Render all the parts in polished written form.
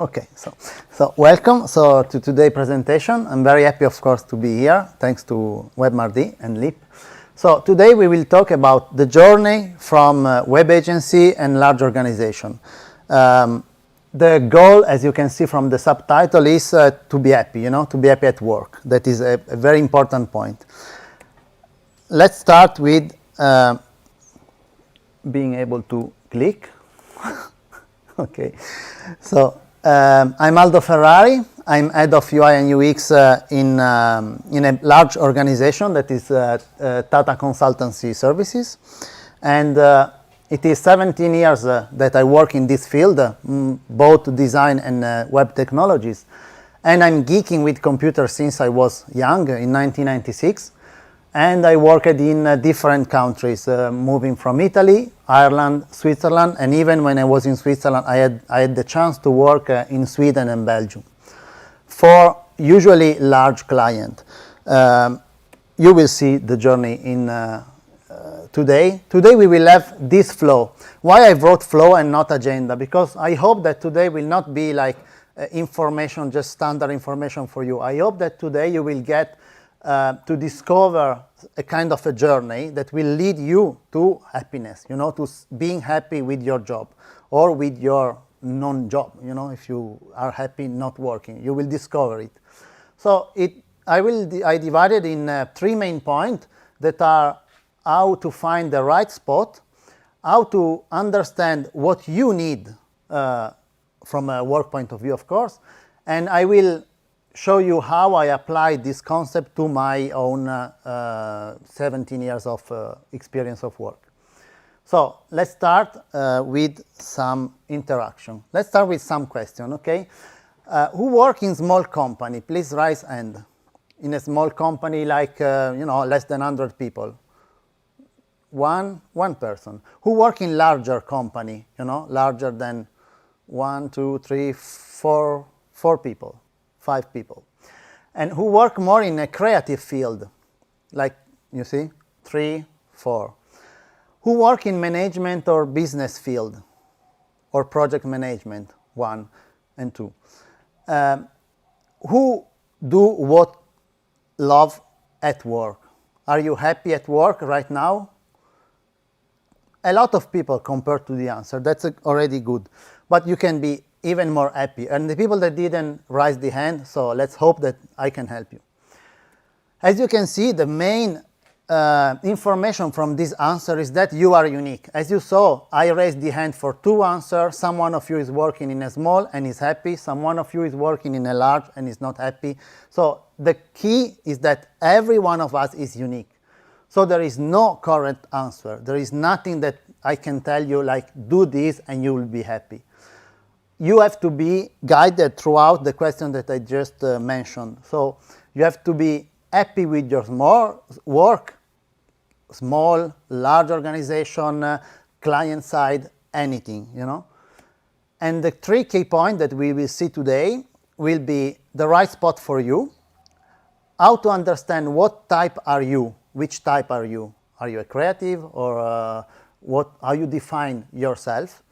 Okay, so welcome to today's presentation. I'm very happy, of course, to be here, thanks to Webmardi and Liip. So today we will talk about the journey from web agency and large organization. The goal, as you can see from the subtitle, is to be happy, to be happy at work. That is a very important point. Let's start with being able to click. Okay, so I'm Aldo Ferrari. I'm head of UI and UX in a large organization that is TATA Consultancy Services, and it is 17 years that I work in this field, both design and web technologies, and I'm geeking with computers since I was young, in 1996. And I worked in different countries, moving from Italy, Ireland, Switzerland, and even when I was in Switzerland, I had the chance to work in Sweden and Belgium for usually large clients. You will see the journey in today. Today we will have this flow. Why I wrote flow and not agenda? Because I hope that today will not be like information, just standard information for you. I hope that today you will get to discover a kind of a journey that will lead you to happiness, to being happy with your job or with your non-job. If you are happy not working, you will discover it. So I divided in 3 main points that are how to find the right spot, how to understand what you need from a work point of view, of course, and I will show you how I apply this concept to my own 17 years of experience of work. So let's start with some interaction. Let's start with some question, okay? Who work in small company? Please raise hand. In a small company like, less than 100 people. One person. Who work in larger company, larger than 1, 2, 3, 4 people. 5 people, and who work more in a creative field, like you see, 3, 4. Who work in management or business field, or project management, 1 and 2. Who do what love at work? Are you happy at work right now? A lot of people compared to the answer. That's already good, but you can be even more happy. And the people that didn't raise the hand, so let's hope that I can help you. As you can see, the main information from this answer is that you are unique. As you saw, I raised the hand for 2 answers. Someone of you is working in a small and is happy. Someone of you is working in a large and is not happy. So the key is that every one of us is unique. So there is no correct answer. There is nothing that I can tell you like, do this and you will be happy. You have to be guided throughout the question that I just mentioned. So you have to be happy with your small work, small, large organization, client side, anything, And the 3 key points that we will see today will be the right spot for you, how to understand what type are you, which type are you. Are you a creative or how you define yourself?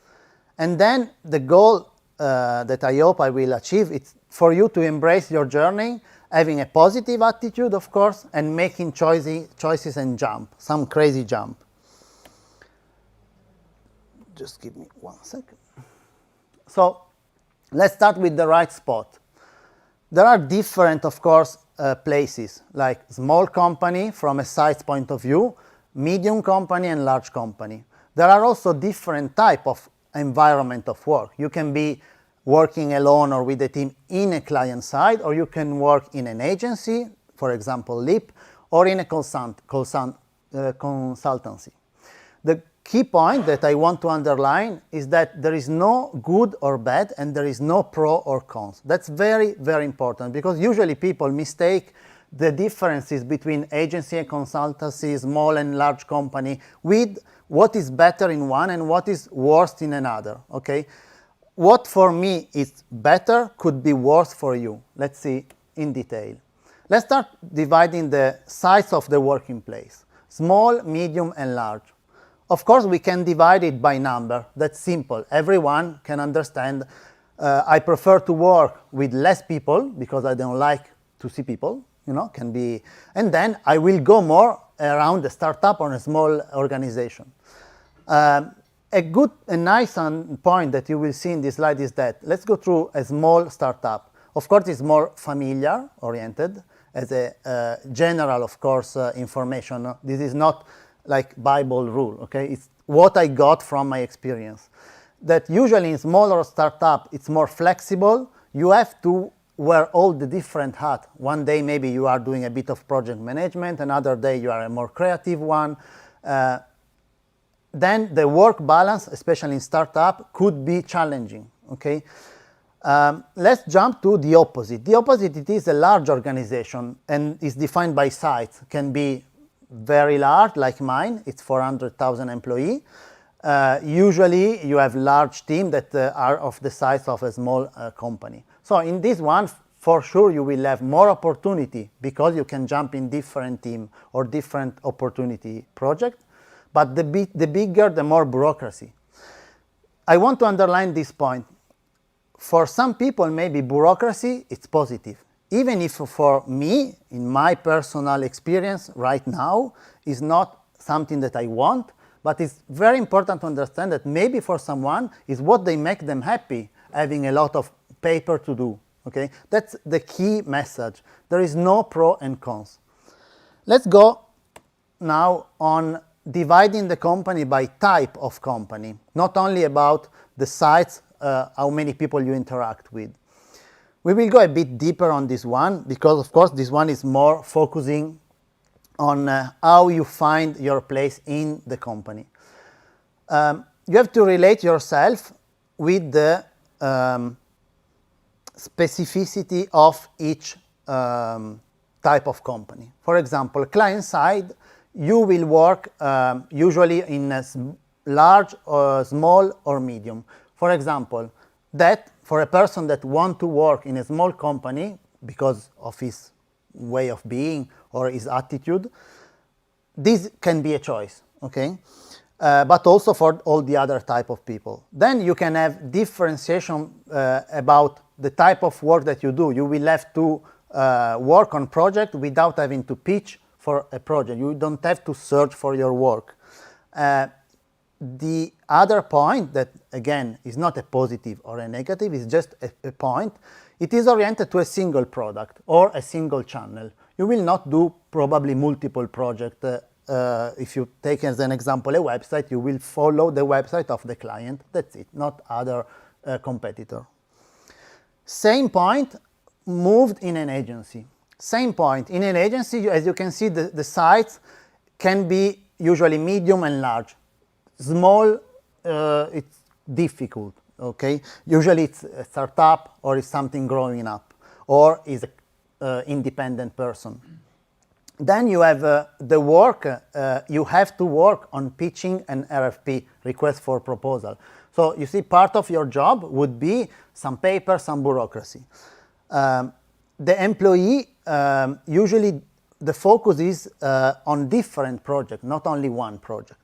And then the goal that I hope I will achieve, it's for you to embrace your journey, having a positive attitude, of course, and making choices and jump, some crazy jump. Just give me 1 second. So let's start with the right spot. There are different, of course, places, like small company from a size point of view, medium company and large company. There are also different type of environment of work. You can be working alone or with a team in a client side, or you can work in an agency, for example, Liip, or in a consultancy. The key point that I want to underline is that there is no good or bad, and there is no pro or cons. That's very, very important, because usually people mistake the differences between agency and consultancy, small and large company, with what is better in one and what is worse in another, okay? What for me is better could be worse for you. Let's see in detail. Let's start dividing the size of the working place. Small, medium, and large. Of course, we can divide it by number. That's simple. Everyone can understand I prefer to work with less people because I don't like to see people, can be, and then I will go more around a startup or a small organization. A nice point that you will see in this slide is that let's go through a small startup. Of course, it's more familiar oriented as a general, of course, information. This is not like Bible rule, okay? It's what I got from my experience. That usually in smaller startup, it's more flexible. You have to wear all the different hats. One day maybe you are doing a bit of project management, another day you are a more creative one. Then the work balance, especially in startup, could be challenging, okay? Let's jump to the opposite. The opposite, it is a large organization and is defined by size. Can be very large, like mine, it's 400,000 employees. Usually you have large teams that are of the size of a small company. So in this one, for sure you will have more opportunity because you can jump in different team or different opportunity project. But the bigger, the more bureaucracy. I want to underline this point. For some people, maybe bureaucracy, it's positive. Even if for me, in my personal experience right now, is not something that I want, but it's very important to understand that maybe for someone is what they make them happy, having a lot of paper to do, okay? That's the key message. There is no pro and cons. Let's go now on dividing the company by type of company, not only about the size, how many people you interact with. We will go a bit deeper on this one because, of course, this one is more focusing on how you find your place in the company. You have to relate yourself with the specificity of each type of company. For example, client side, you will work usually in a large or small or medium. For example, that for a person that wants to work in a small company because of his way of being or his attitude, this can be a choice, okay? But also for all the other type of people. Then you can have differentiation about the type of work that you do. You will have to work on project without having to pitch for a project. You don't have to search for your work. The other point that, again, is not a positive or a negative, is just a point. It is oriented to a single product or a single channel. You will not do probably multiple projects. If you take as an example a website, you will follow the website of the client. That's it, not other competitor. Same point moved in an agency. Same point. In an agency, as you can see, the sites can be usually medium and large. Small, it's difficult, okay? Usually it's a startup or it's something growing up or is an independent person. Then you have the work, you have to work on pitching an RFP, request for proposal. So you see part of your job would be some paper, some bureaucracy. The employee, usually the focus is on different projects, not only one project.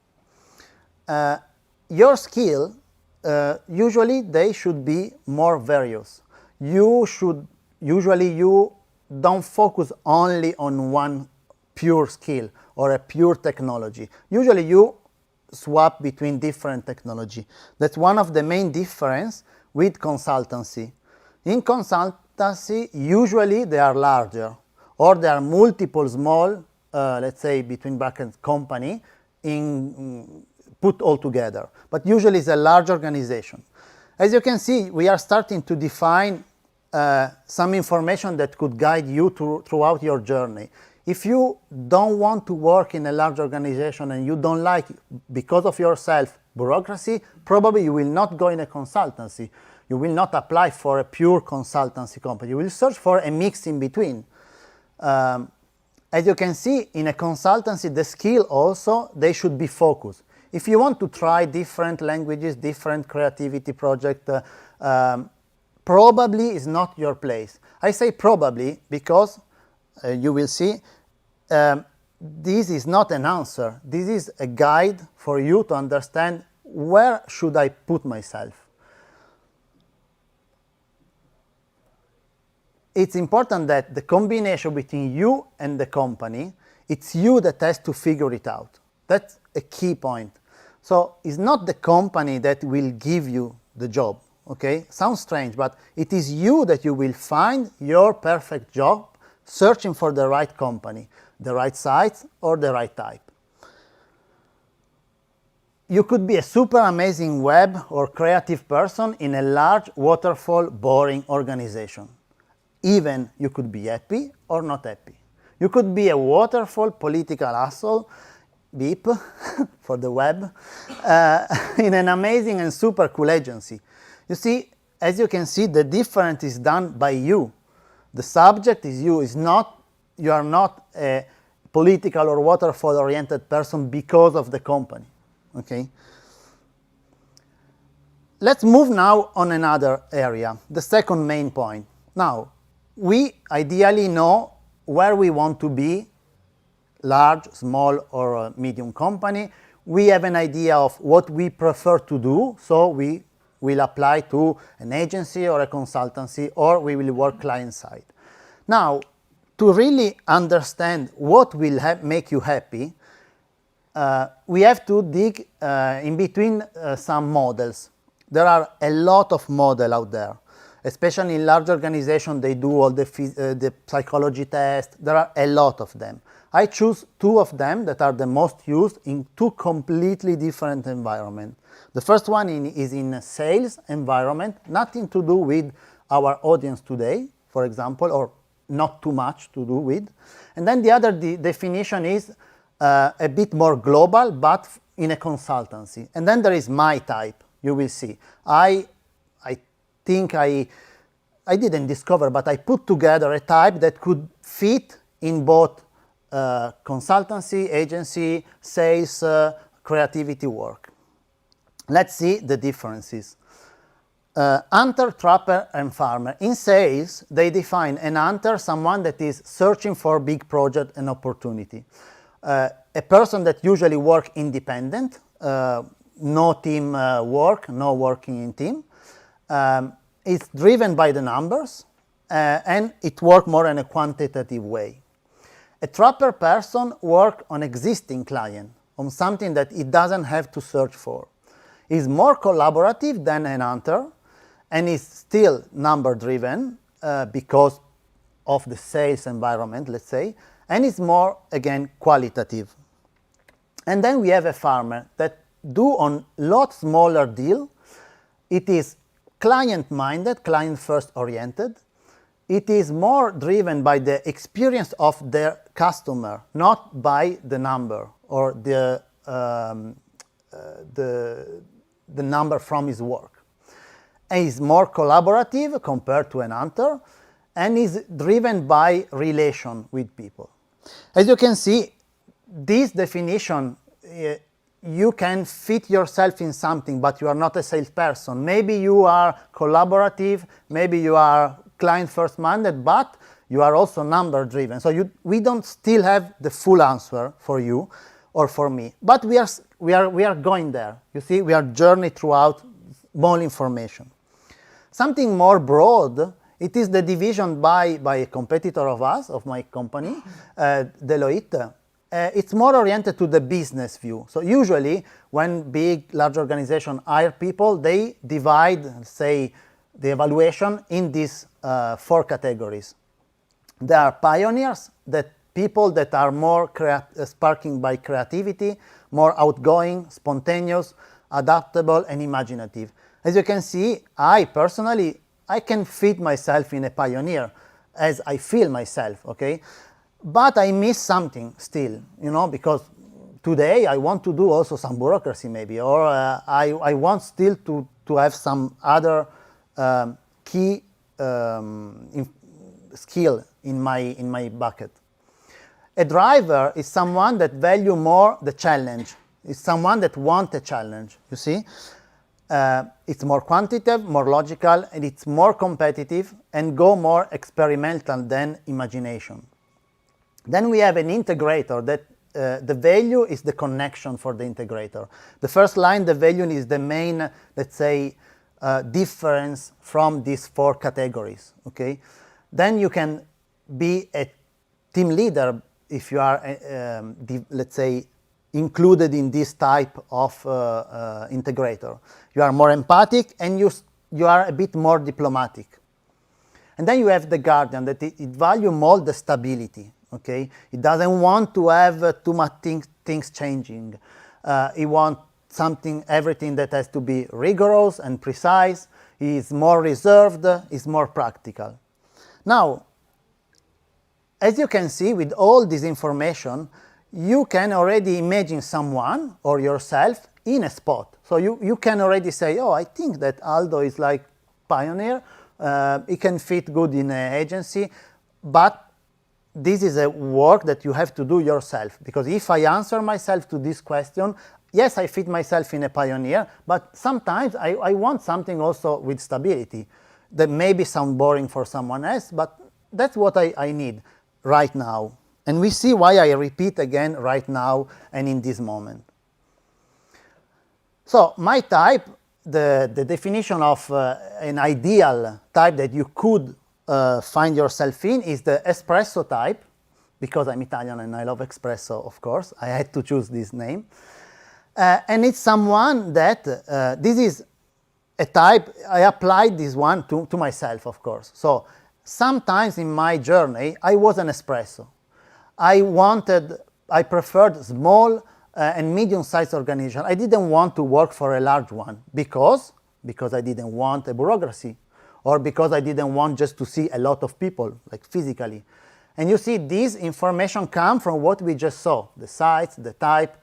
Your skill, usually they should be more various. You don't focus only on one pure skill or a pure technology. Usually you swap between different technology. That's one of the main difference with consultancy. In consultancy, usually they are larger or there are multiple small, let's say between brackets, company put all together. But usually it's a large organization. As you can see, we are starting to define some information that could guide you throughout your journey. If you don't want to work in a large organization and you don't like, because of yourself, bureaucracy, probably you will not go in a consultancy. You will not apply for a pure consultancy company. You will search for a mix in between. As you can see, in a consultancy, the skill also, they should be focused. If you want to try different languages, different creativity project, probably is not your place. I say probably because you will see this is not an answer. This is a guide for you to understand where should I put myself. it's important that the combination between you and the company, it's you that has to figure it out. That's a key point. So it's not the company that will give you the job, okay? Sounds strange, but it is you that you will find your perfect job searching for the right company, the right size, or the right type. You could be a super amazing web or creative person in a large, waterfall, boring organization. Even you could be happy or not happy. You could be a waterfall political asshole, Liip, for the web, in an amazing and super cool agency. You see, as you can see, the difference is done by you. The subject is you. You are not a political or waterfall-oriented person because of the company. Okay. Let's move now on another area, the second main point. Now, we ideally know where we want to be, large, small, or a medium company. We have an idea of what we prefer to do, so we will apply to an agency or a consultancy, or we will work client-side. Now, to really understand what will make you happy, we have to dig in between some models. There are a lot of models out there, especially in large organizations. They do all the psychology tests. There are a lot of them. I choose two of them that are the most used in two completely different environments. The first one is in a sales environment, nothing to do with our audience today, for example, or not too much to do with. And then the other definition is a bit more global, but in a consultancy. And then there is my type, you will see. I think I didn't discover, but I put together a type that could fit in both consultancy, agency, sales, creativity work. Let's see the differences. Hunter, trapper, and farmer. In sales, they define an hunter, someone that is searching for big project and opportunity. A person that usually works independent, no team work, no working in team. It's driven by the numbers, and it works more in a quantitative way. A trapper person works on existing client, on something that it doesn't have to search for. Is more collaborative than an hunter, and is still number driven because of the sales environment, let's say, and is more, again, qualitative. And then we have a farmer that do on lot smaller deal. It is client-minded, client-first oriented. It is more driven by the experience of their customer, not by the number or the number from his work. And is more collaborative compared to an hunter, and is driven by relation with people. As you can see, this definition, you can fit yourself in something, but you are not a salesperson. Maybe you are collaborative, maybe you are client-first minded, but you are also number-driven. So we don't still have the full answer for you or for me, but we are going there. You see, we are journey throughout more information. Something more broad, it is the division by a competitor of us, of my company, Deloitte. It's more oriented to the business view. So usually when big, large organizations hire people, they divide, say, the evaluation in these 4 categories. There are pioneers, that people that are more sparking by creativity, more outgoing, spontaneous, adaptable, and imaginative. As you can see, I personally can fit myself in a pioneer as I feel myself, okay? But I miss something still, because today I want to do also some bureaucracy maybe, or I want still to have some other key skill in my bucket. A driver is someone that value more the challenge. It's someone that wants a challenge, you see? It's more quantitative, more logical, and it's more competitive and go more experimental than imagination. Then we have an integrator that the value is the connection for the integrator. The first line, the value is the main, let's say, difference from these 4 categories, okay? then you can be a team leader if you are, let's say, included in this type of integrator. You are more empathic and you are a bit more diplomatic. And then you have the guardian that it value more the stability. Okay, it doesn't want to have too much things changing. It wants everything that has to be rigorous and precise. He is more reserved, is more practical. Now, as you can see, with all this information, you can already imagine someone or yourself in a spot. So you can already say, oh, I think that Aldo is like pioneer. It can fit good in an agency, but this is a work that you have to do yourself. Because if I answer myself to this question, yes, I fit myself in a pioneer, but sometimes I want something also with stability that maybe sound boring for someone else, but that's what I need right now. And we see why I repeat again right now and in this moment. So my type, the definition of an ideal type that you could find yourself in is the espresso type, because I'm Italian and I love espresso, of course. I had to choose this name. And it's someone that, this is a type, I applied this one to myself, of course. So sometimes in my journey, I was an espresso. I preferred small and medium-sized organization. I didn't want to work for a large one because I didn't want a bureaucracy, or because I didn't want just to see a lot of people, like physically. And you see, this information comes from what we just saw, the size, the type,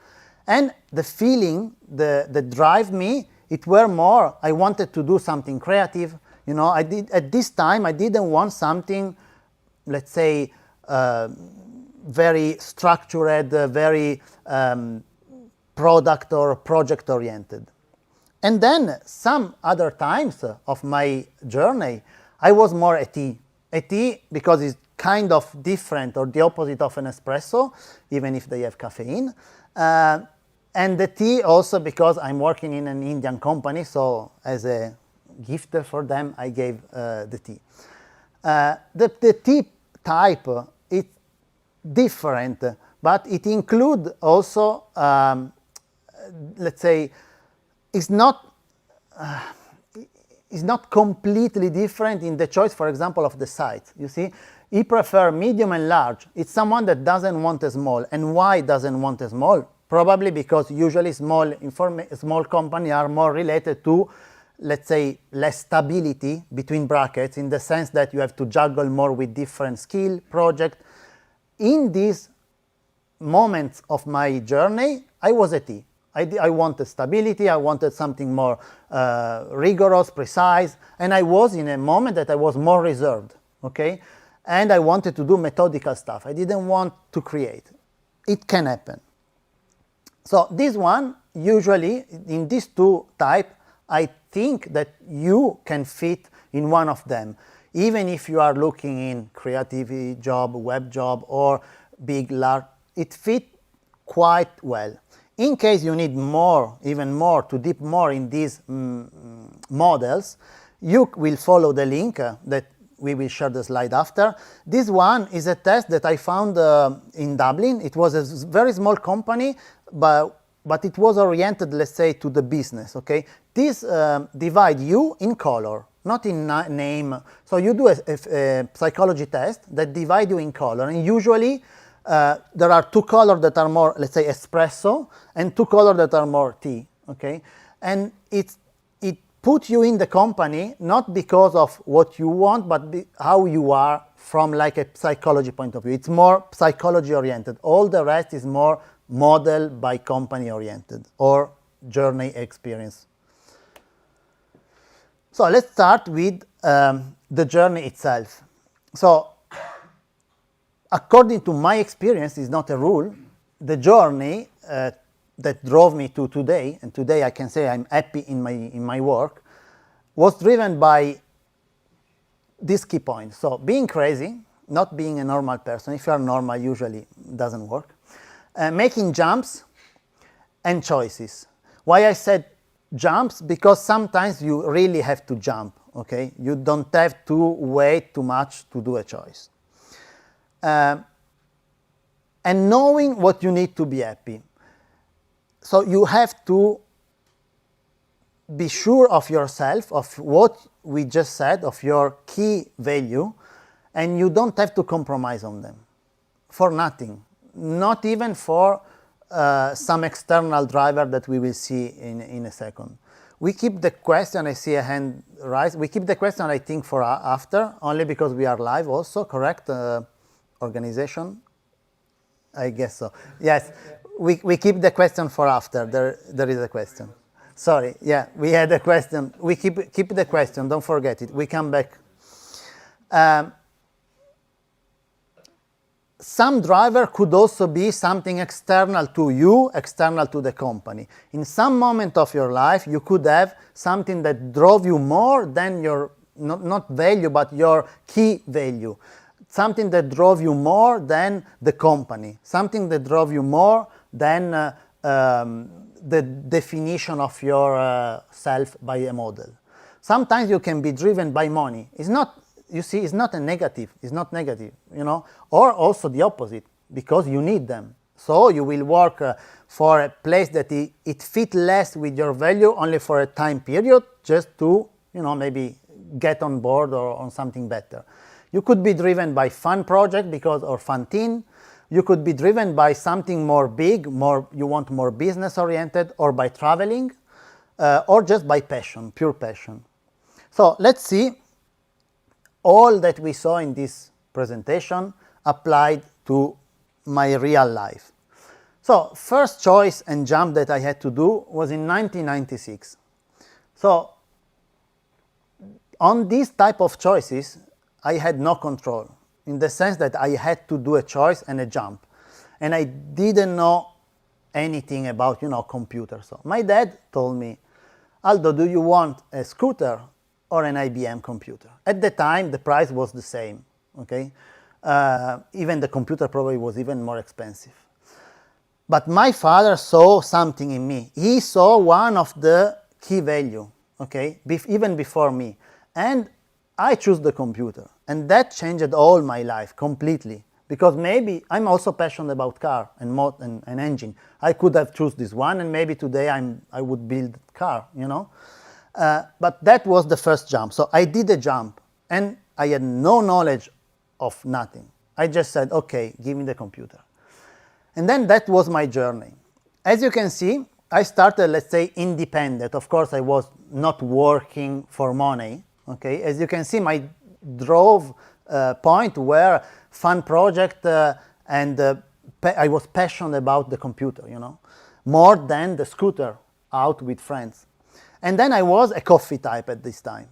and the feeling that drive me, it were more, I wanted to do something creative. You know, at this time, I didn't want something, let's say, very structured, very product or project oriented. And then some other times of my journey, I was more a tea. A tea because it's kind of different or the opposite of an espresso, even if they have caffeine. And the tea also because I'm working in an Indian company, so as a gift for them, I gave the tea. The tea type, it's different, but it includes also, let's say, it's not completely different in the choice, for example, of the size. You see, he prefers medium and large. It's someone that doesn't want a small. And why doesn't want a small? Probably because usually small companies are more related to, let's say, less stability between brackets, in the sense that you have to juggle more with different skill projects. In these moments of my journey, I was a T. I wanted stability, I wanted something more rigorous, precise, and I was in a moment that I was more reserved, okay? And I wanted to do methodical stuff. I didn't want to create. It can happen. So this one, usually, in these two types, I think that you can fit in one of them. Even if you are looking in creativity job, web job, or big, large, it fits quite well. In case you need more, even more, to deep more in these models, you will follow the link that we will share the slide after. This one is a test that I found in Dublin. It was a very small company, but it was oriented, let's say, to the business, okay? This divide you in color, not in name. So you do a psychology test that divide you in color, and usually there are two colors that are more, let's say, espresso, and two colors that are more tea, okay? And it puts you in the company not because of what you want, but how you are from like a psychology point of view. It's more psychology oriented. All the rest is more model by company oriented or journey experience. So let's start with the journey itself. So according to my experience, it's not a rule, the journey that drove me to today, and today I can say I'm happy in my work, was driven by this key point. So being crazy, not being a normal person. If you are normal, usually doesn't work. Making jumps and choices. Why I said jumps? Because sometimes you really have to jump. okay? You don't have to wait too much to do a choice. And knowing what you need to be happy. So you have to be sure of yourself, of what we just said, of your key value, and you don't have to compromise on them for nothing, not even for some external driver that we will see in a second. We keep the question, I see a hand rise, we keep the question, I think, for after, only because we are live also, correct? Organization? I guess so. Yes, we keep the question for after. There is a question. Sorry, yeah, we had a question. We keep the question, don't forget it. We come back. Some driver could also be something external to you, external to the company. In some moment of your life, you could have something that drove you more than your, not value, but your key value. Something that drove you more than the company. Something that drove you more than the definition of your self by a model. Sometimes you can be driven by money. It's not, you see, it's not a negative. It's not negative, you know. Or also the opposite, because you need them. So you will work for a place that it fits less with your value only for a time period, just to, you know, maybe get on board or on something better. You could be driven by fun project or fun team. You could be driven by something more big, you want more business oriented, or by traveling, or just by passion, pure passion. So let's see all that we saw in this presentation applied to my real life. So first choice and jump that I had to do was in 1996. So on these type of choices, I had no control, in the sense that I had to do a choice and a jump. And I didn't know anything about, you know, computers. So my dad told me, Aldo, do you want a scooter or an IBM computer? At the time, the price was the same, okay? Even the computer probably was even more expensive. But my father saw something in me. He saw one of the key value, okay, even before me. And I chose the computer, and that changed all my life completely, because maybe I'm also passionate about car and engine. I could have chosen this one, and maybe today I would build car, you know. But that was the first jump. So I did a jump, and I had no knowledge of nothing. I just said, okay, give me the computer. And then that was my journey. As you can see, I started, let's say, independent. Of course, I was not working for money. Okay, as you can see, my drove point were fun project and I was passionate about the computer, you know, more than the scooter out with friends. And then I was a coffee type at this time.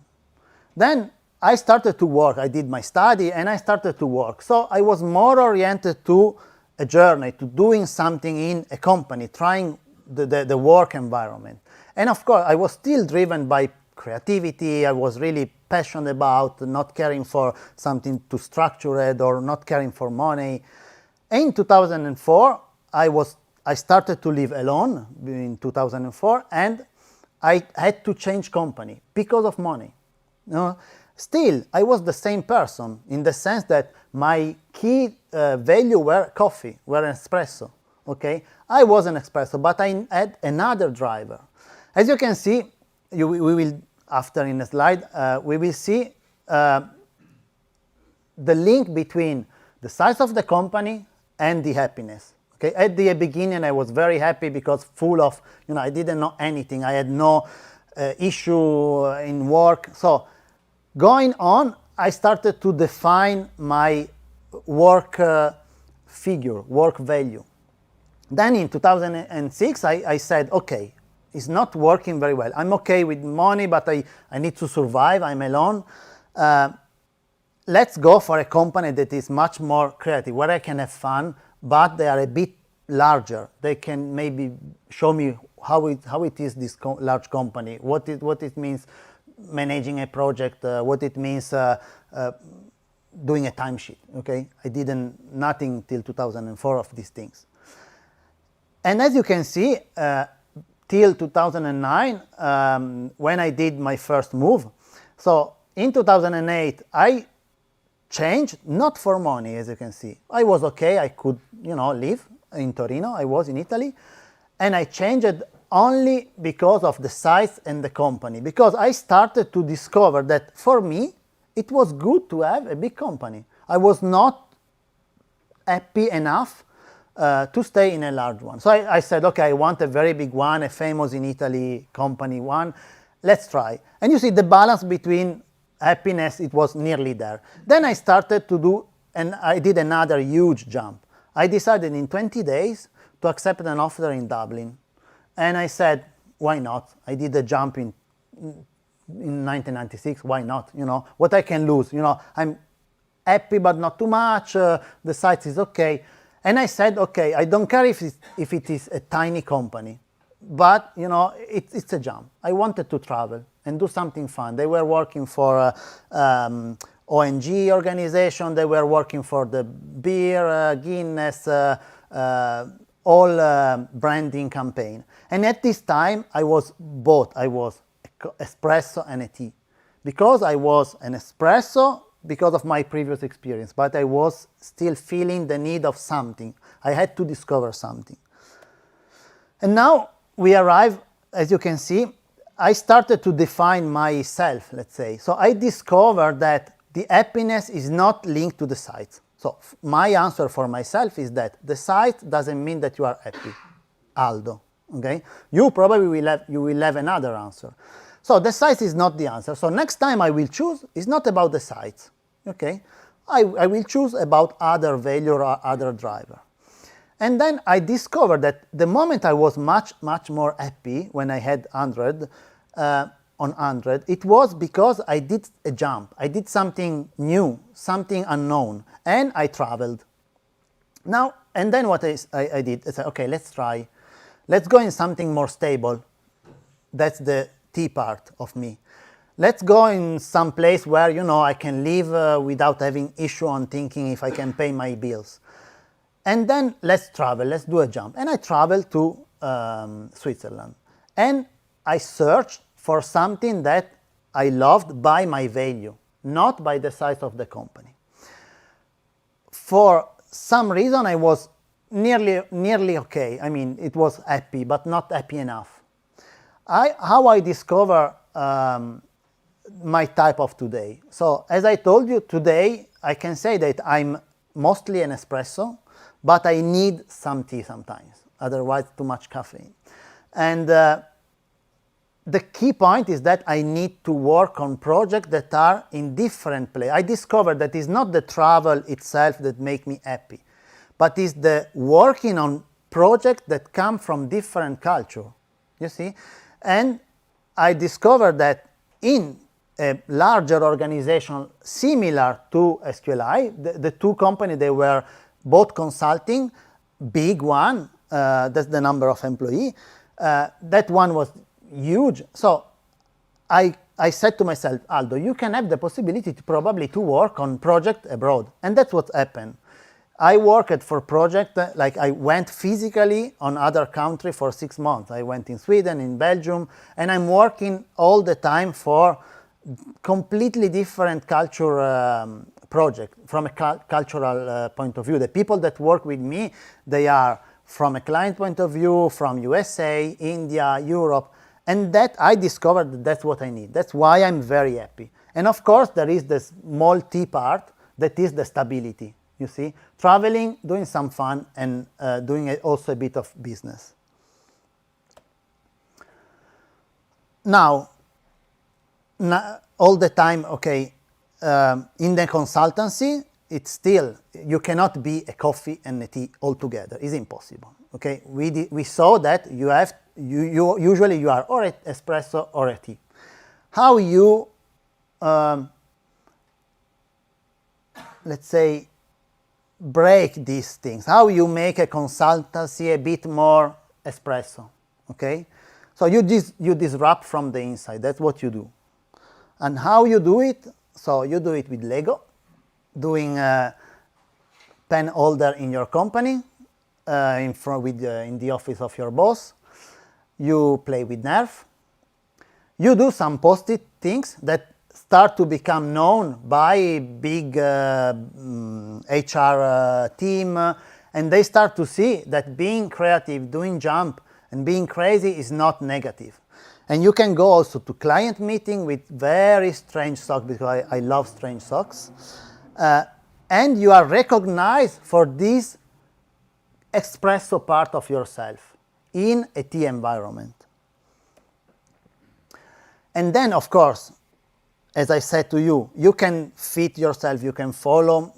Then I started to work. I did my study and I started to work. So I was more oriented to a journey, to doing something in a company, trying the work environment. And of course, I was still driven by creativity. I was really passionate about not caring for something too structured or not caring for money. In 2004, I started to live alone in 2004, and I had to change company because of money. You know? Still, I was the same person in the sense that my key value were coffee, were espresso. Okay, I was an espresso, but I had another driver. As you can see, we will. After in a slide, we will see the link between the size of the company and the happiness. Okay, at the beginning, I was very happy because full of, you know, I didn't know anything. I had no issue in work. So going on, I started to define my work figure, work value. Then in 2006, I said, okay, it's not working very well. I'm okay with money, but I need to survive. I'm alone. Let's go for a company that is much more creative, where I can have fun, but they are a bit larger. They can maybe show me how it is, this large company, what it means managing a project, what it means doing a timesheet. Okay, I did nothing till 2004 of these things. And as you can see, till 2009, when I did my first move, So in 2008, I changed, not for money, as you can see. I was okay, I could, live in Torino, I was in Italy, and I changed only because of the size and the company, because I started to discover that for me, it was good to have a big company. I was not happy enough to stay in a large one. So I said, okay, I want a very big one, a famous in Italy company one. Let's try. And you see the balance between happiness, it was nearly there. Then I started to do, and I did another huge jump. I decided in 20 days to accept an offer in Dublin. And I said, why not? I did a jump in 1996, why not? What I can lose, I'm happy but not too much, the size is okay. And I said, okay, I don't care if it is a tiny company, but it's a jump. I wanted to travel and do something fun. They were working for ONG organization, they were working for the beer, Guinness, all branding campaign. And at this time, I was both. I was espresso and a tea. Because I was an espresso, because of my previous experience, but I was still feeling the need of something. I had to discover something. And now we arrive, as you can see, I started to define myself, let's say. So I discovered that the happiness is not linked to the site. So my answer for myself is that the site doesn't mean that you are happy, Aldo. Okay? You probably will have another answer. So the site is not the answer. So next time I will choose, it's not about the site. Okay? I will choose about other value or other driver. And then I discovered that the moment I was much, much more happy when I had 100, on 100, it was because I did a jump. I did something new, something unknown, and I traveled. Now, and then what I did, I said, okay, let's try. Let's go in something more stable. That's the T part of me. Let's go in some place where, I can live without having issue on thinking if I can pay my bills. And then let's travel, let's do a jump. And I traveled to Switzerland. And I searched for something that I loved by my value, not by the size of the company. For some reason, I was nearly okay. I mean, it was happy, but not happy enough. How I discover my type of today. So as I told you, today I can say that I'm mostly an espresso, but I need some tea sometimes, otherwise too much caffeine. And the key point is that I need to work on projects that are in different places. I discovered that it's not the travel itself that make me happy, but it's the working on projects that come from different culture, you see? And I discovered that in a larger organization similar to SQLI, the two companies, they were both consulting, big one, that's the number of employees, that one was huge. So I said to myself, Aldo, you can have the possibility to probably to work on project abroad. And that's what happened. I worked for project, like I went physically on other country for 6 months. I went in Sweden, in Belgium, and I'm working all the time for completely different culture project from a cultural point of view. The people that work with me, they are from a client point of view, from USA, India, Europe, and that I discovered that that's what I need. That's why I'm very happy. And of course, there is the small T part that is the stability. You see, traveling, doing some fun, and doing also a bit of business. Now, all the time, okay, in the consultancy, it's still, you cannot be a coffee and a tea all together. It's impossible. Okay, we saw that you usually you are or an espresso or a tea. How you, let's say, break these things, how you make a consultancy a bit more espresso, okay? So you disrupt from the inside, that's what you do. And how you do it? So you do it with Lego, doing pen holder in your company, in the office of your boss. You play with Nerf. You do some post-it things that start to become known by big HR team, and they start to see that being creative, doing jump, and being crazy is not negative. And you can go also to client meeting with very strange socks, because I love strange socks. And you are recognized for this espresso part of yourself in a tea environment. And then, of course, as I said to you, you can fit yourself, you can follow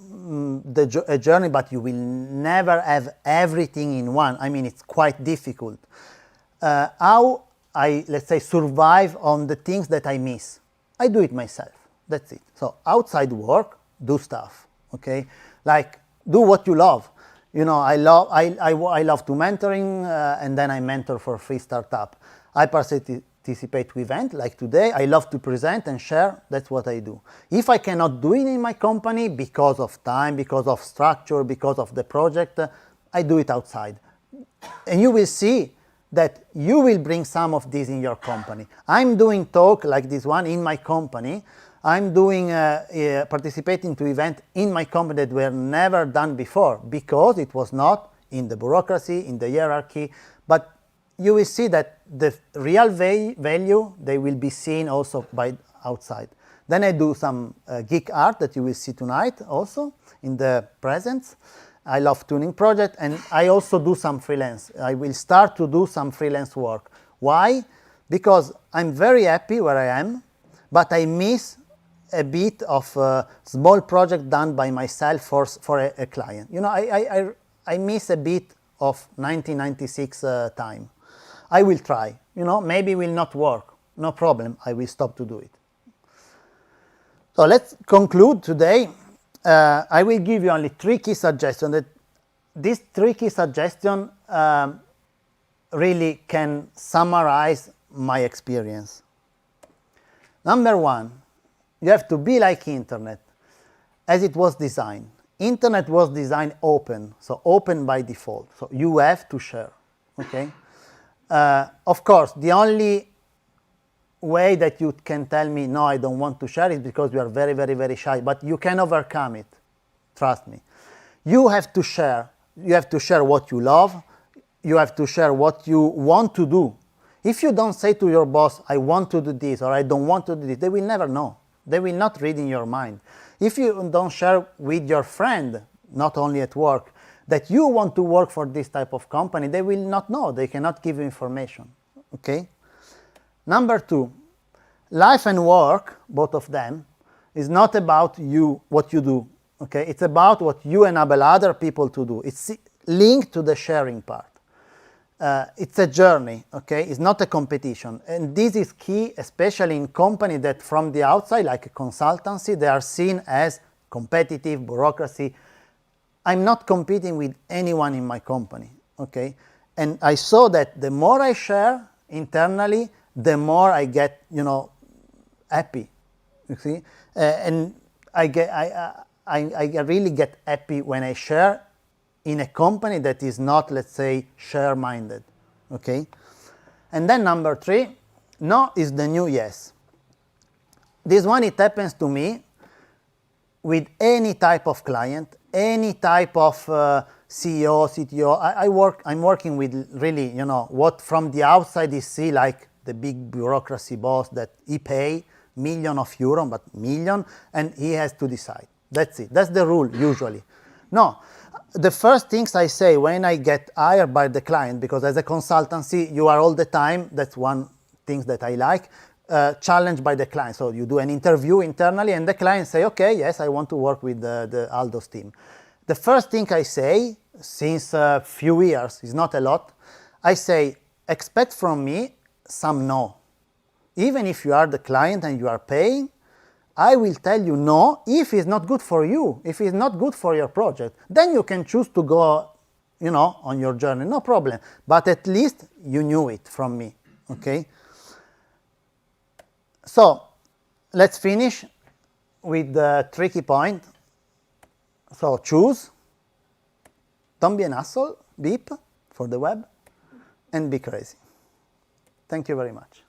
a journey, but you will never have everything in one. I mean, it's quite difficult. How I, let's say, survive on the things that I miss? I do it myself. That's it. So outside work, do stuff. Okay, like do what you love. You know, I love to mentoring, and then I mentor for free startup. I participate to events like today. I love to present and share. That's what I do. If I cannot do it in my company because of time, because of structure, because of the project, I do it outside. And you will see that you will bring some of this in your company. I'm doing talk like this one in my company. I'm doing participating to events in my company that were never done before, because it was not in the bureaucracy, in the hierarchy. But you will see that the real value, they will be seen also by outside. Then I do some geek art that you will see tonight also in the presents. I love tuning project, and I also do some freelance. I will start to do some freelance work. Why? Because I'm very happy where I am, but I miss a bit of a small project done by myself for a client. You know, I miss a bit of 1996 time. I will try. You know, maybe it will not work. No problem. I will stop to do it. So let's conclude today. I will give you only 3 key suggestions. These 3 key suggestions really can summarize my experience. Number 1, you have to be like internet, as it was designed. Internet was designed open, so open by default. So you have to share, okay? Of course, the only way that you can tell me, no, I don't want to share is because you are very, very, very shy, but you can overcome it, trust me. You have to share. You have to share what you love. You have to share what you want to do. If you don't say to your boss, I want to do this, or I don't want to do this, they will never know. They will not read in your mind. If you don't share with your friend, not only at work, that you want to work for this type of company, they will not know. They cannot give you information, okay? Number 2, life and work, both of them, is not about you, what you do, okay? It's about what you enable other people to do. It's linked to the sharing part. It's a journey, okay? It's not a competition. And this is key, especially in companies that from the outside, like a consultancy, they are seen as competitive, bureaucracy. I'm not competing with anyone in my company, okay? And I saw that the more I share internally, the more I get, you know, happy, you see? And I really get happy when I share in a company that is not, let's say, share-minded, okay? And then number 3, no is the new yes. This one, it happens to me with any type of client, any type of CEO, CTO. I'm working with really, you know, what from the outside is see like the big bureaucracy boss that he pay million of euro, but million, and he has to decide. That's it. That's the rule usually. No. The first things I say when I get hired by the client, because as a consultancy, you are all the time, that's one thing that I like, challenged by the client. So you do an interview internally and the client say, okay, yes, I want to work with the Aldos team. The first thing I say, since a few years, is not a lot, I say, expect from me some no. Even if you are the client and you are paying, I will tell you no if it's not good for you, if it's not good for your project. Then you can choose to go, you know, on your journey, no problem. But at least you knew it from me, okay? So let's finish with the tricky point. So choose, don't be an asshole, beep for the web, and be crazy. Thank you very much.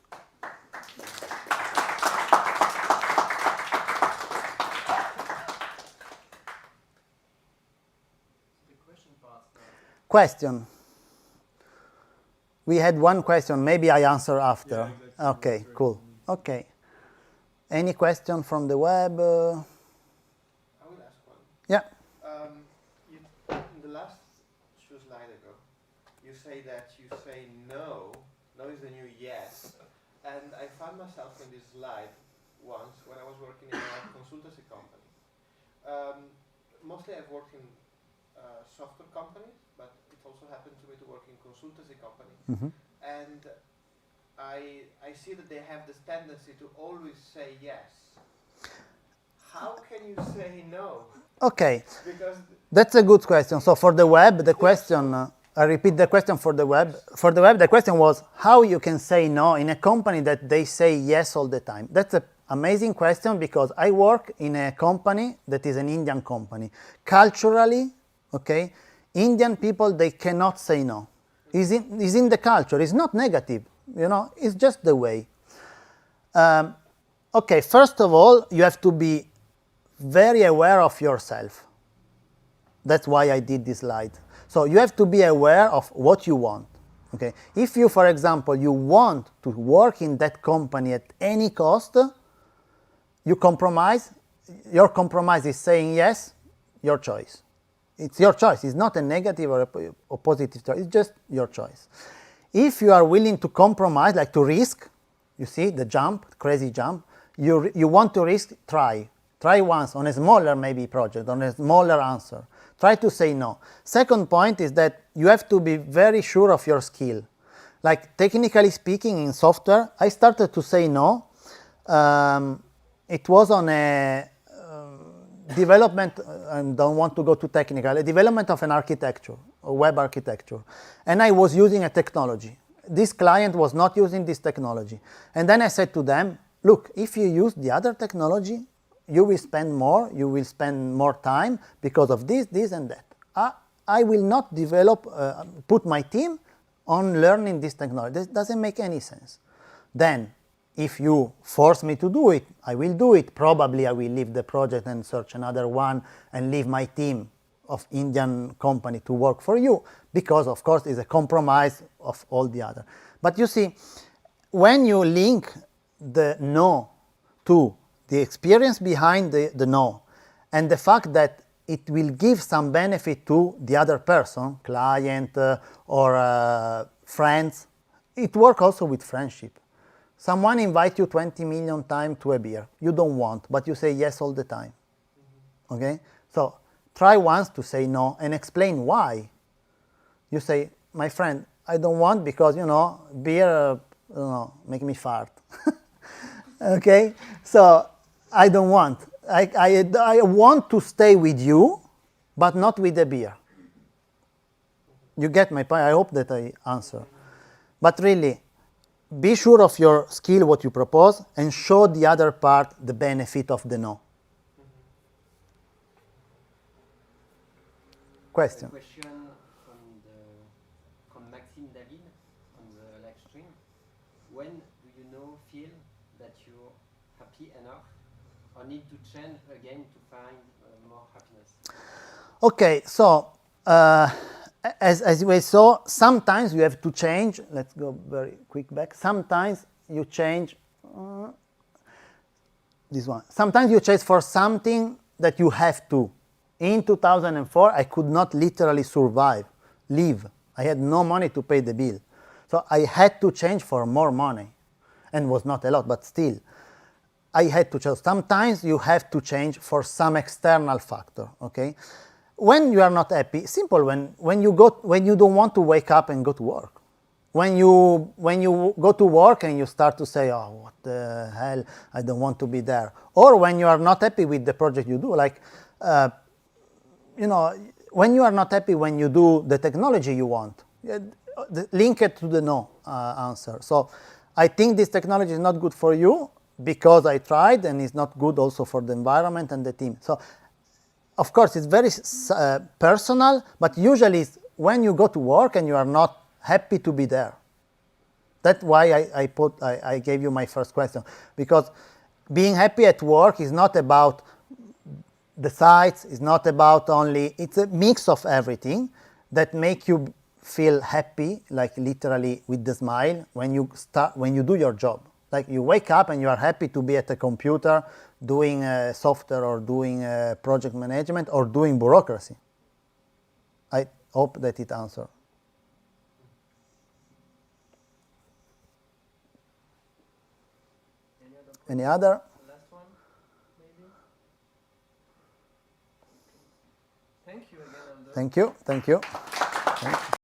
question. We had one question. Maybe I answer after. Yeah, exactly. Okay, cool. Okay. Any question from the web? I will ask one. Yeah. In the last slide ago, you say that you say no. No is the new yes. And I found myself in this slide once when I was working in a consultancy company. Mostly I've worked in software companies, but it also happened to me to work in consultancy companies. Mm-hmm. And I see that they have this tendency to always say yes. How can you say no? Okay. Because That's a good question. So for the web, the question, I repeat the question for the web. For the web, the question was how you can say no in a company that they say yes all the time. That's an amazing question because I work in a company that is an Indian company. Culturally, okay, Indian people, they cannot say no. It's in the culture. It's not negative, it's just the way. Okay, first of all, you have to be very aware of yourself. That's why I did this slide. So you have to be aware of what you want. Okay, if you, for example, you want to work in that company at any cost, you compromise. Your compromise is saying yes, your choice. It's your choice. It's not a negative or a positive choice. It's just your choice. If you are willing to compromise, like to risk, you see the jump, crazy jump, you want to risk, try. Try once on a smaller maybe project, on a smaller answer. Try to say no. Second point is that you have to be very sure of your skill. Like technically speaking in software, I started to say no. It was on a development, I don't want to go too technical, a development of an architecture, a web architecture. And I was using a technology. This client was not using this technology. And then I said to them, look, if you use the other technology, you will spend more time because of this, and that. I will not develop, put my team on learning this technology. This doesn't make any sense. Then, if you force me to do it, I will do it. Probably I will leave the project and search another one and leave my team of Indian company to work for you, because of course it's a compromise of all the other. But you see, when you link the no to the experience behind the no and the fact that it will give some benefit to the other person, client or friends, it works also with friendship. Someone invites you 20 million times to a beer. You don't want, but you say yes all the time. Okay? So try once to say no and explain why. You say, my friend, I don't want because, beer, make me fart. Okay? So I don't want. I want to stay with you, but not with the beer. You get my point? I hope that I answer. But really, be sure of your skill, what you propose, and show the other part the benefit of the no. Question? A question from Maxime David on the live stream. When do you feel that you're happy enough or need to change again to find more happiness? Okay, so as we saw, sometimes you have to change. Let's go very quick back. Sometimes you change this one. Sometimes you change for something that you have to. In 2004, I could not literally live. I had no money to pay the bill. So I had to change for more money. And was not a lot, but still. I had to change. Sometimes you have to change for some external factor, okay? When you are not happy, simple, when you don't want to wake up and go to work. When you go to work and you start to say, oh, what the hell, I don't want to be there. Or when you are not happy with the project you do, like, when you are not happy when you do the technology you want, link it to the no answer. So I think this technology is not good for you because I tried, and it's not good also for the environment and the team. So of course it's very personal, but usually it's when you go to work and you are not happy to be there. That's why I gave you my first question, because being happy at work is not about the sites, it's not about only, it's a mix of everything. that make you feel happy, like literally with the smile, when you do your job. Like you wake up and you are happy to be at a computer doing software or doing project management or doing bureaucracy. I hope that it answers. Any other? The last one, maybe? Thank you again, Aldo. Thank you. Thank you.